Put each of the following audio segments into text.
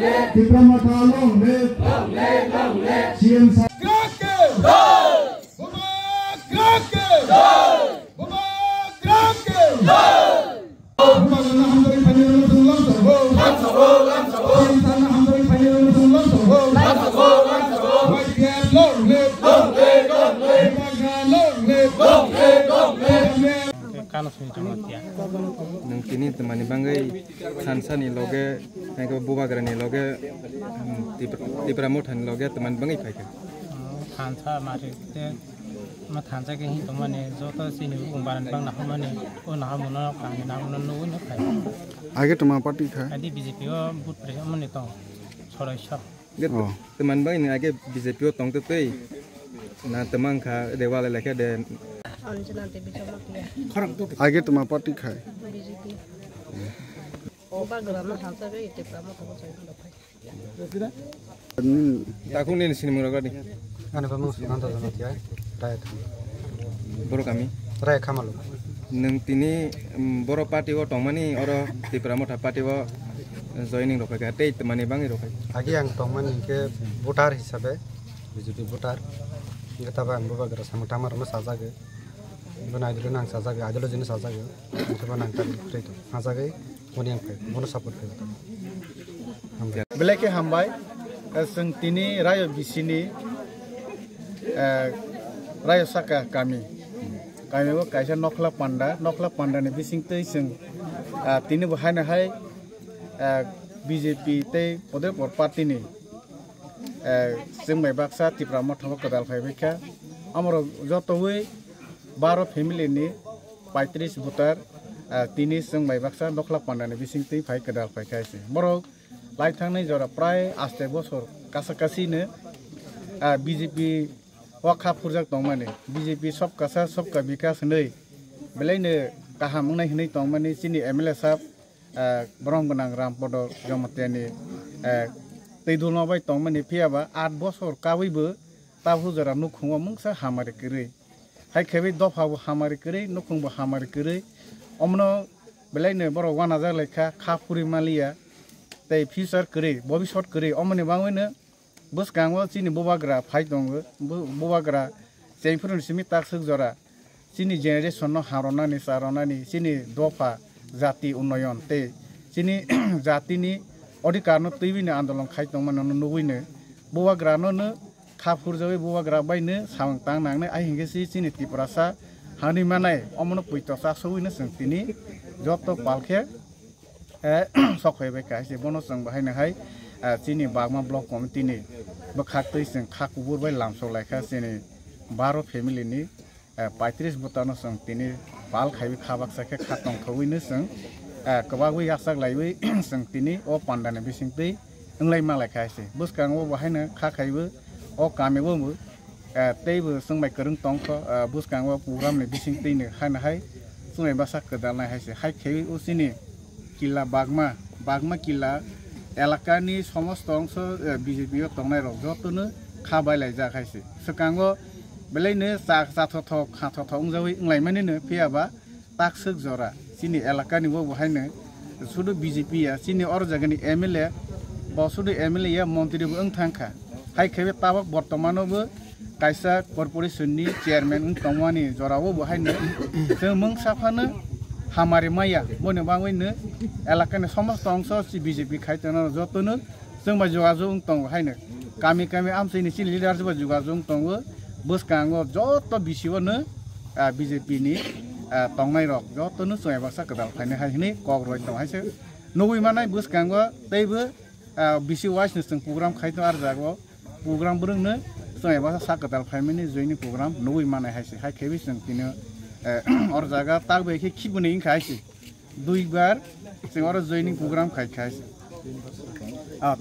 Tipramata long live. CM nang kini temani bangai sansa ni loge nang bubagra ni loge tipramothan loge teman bangai paika sansa mari te ma sansa ke hi tomane joto sini umbaran bang na hamane o na hamono kani na hamono no no khai age toma party kha adi BJP o but pre amane to sorai sap teman bangai ni age BJP o tong te tei na temang kha dewala lekha de Anjana Devi Chamakia. आगे तुम्हारा party खाए BJP. Bagra na halsa be ite pramo to sai. takung ni sini muragadi Ano ba mo nando na tiya? Rai boro kami rai kamalu. nang tini boro party o tongmani oro tipramotha party o joining rokai ka tei temani bangai rokai Agi ang tongman ke voter hisabe BJP voter kita bang bagra samutama rama sajage bana idlo nang sajage adlo jini sajage kita nang tar kreto sajage moniang pe mono support pe Belake hambai sing tini rayo bisini rayo saka kami wo kaisa nokla panda ni bising tei sing tini bahai na hai BJP tei poder por party ni sing mai baksa tipramotha kadal khai bekha amro jotoi 12 family ni 35 voter tini sing mai baksa nokla panda ni bising tei phai kadal phai khaise moro lai thang nei jora pray aste bosor kasakasi ne BJP wakha purjak tongmani BJP sob kasa sob ka bikas nei belaine kaham nai hnei tongmani chini MLA sab borong gonang rampodo jomateni teidul no bai tongmani phiaba 8 bosor kawibo tabu jora nukhungwa mungsa hamare kire hai khebe dophabu hamare kire nukhungbo hamare kire omno belaine boro 1000 lekha khapuri malia tei future kire bobishot kire omni bangwene buskangwo chini bobagra phai tongo bobagra cheifurun simi taksuk jora chini generation no harona ni sarona ni chini dofa jati unnoyon te chini jati ni अधिकार no tibini आंदोलन khai tongmano no nuine bobagra no no khapur jawe bobagra baine samang tang nangne ai hingesi chini tiprasa hani manai omno puito sa sowine sentini joto palkhe sokhebe kaise bono sang bahai na hai chini bagma block committee ni bakhak tei sing khakubur bai lamso laikha chini 12 family ni 35 botano sang tini pal khaibi khabak sakhe khatong thowine sang kabagwi yaksak laiwi sang tini o pandane bising tei englai malai khaise buskang o bahai na khakhaibu o kamebo mu teibu sangmai kerung tongkho buskang o program ni bising tei ne hana hai sungai basak kedalai haise hai khei usini kila bagma kila elakani somost অংশ BJP o tongnai rok jotonu khabai laijak haise sekango belaine sathotho khatotho ungjawi englaimani ne phiaba taksuk jora chini elakani bo bahaine sudu BJP ya chini or jagani MLA bo sudu MLA ya montri bo engthangkha hai khebe tabak bortomano bo kaisa corporation ni chairman ung tongwani jorao bahaine जों mung safano hamari maya bone bangwene elakani समस्त अंश BJP खाइतन जतनो जों बा जगाजों तंग हाइनो गामि आमसैनि सि lidar जों जगाजों तंग बसकांगो जत बिसिवनो BJP नि तंगनाय रक जतनो सोय बासा कदाल फाइने हाइनि कग्रय तंग हाइसे नबुइ मानाय बसकांगो दैबो बिसि वाइस नसं प्रोग्राम खाइतो आर जागो प्रोग्राम बुरंनो सोय बासा साकदाल फाइमेनि जयनि प्रोग्राम नबुइ मानाय हाइसे हाइ खेबि जों तिनो और जगह तक बेखि खिबुने खाइसे 2 बार जों और जयनिंग प्रोग्राम खाइसे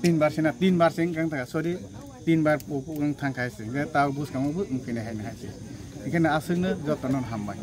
3 बार सेना 3 बार सिं गां था सरि 3 बार थांखाइसे गे ताव बुसकामबो उनफिने हाइनो हाइसे बेखायनो आसोंनो जतन हामबाय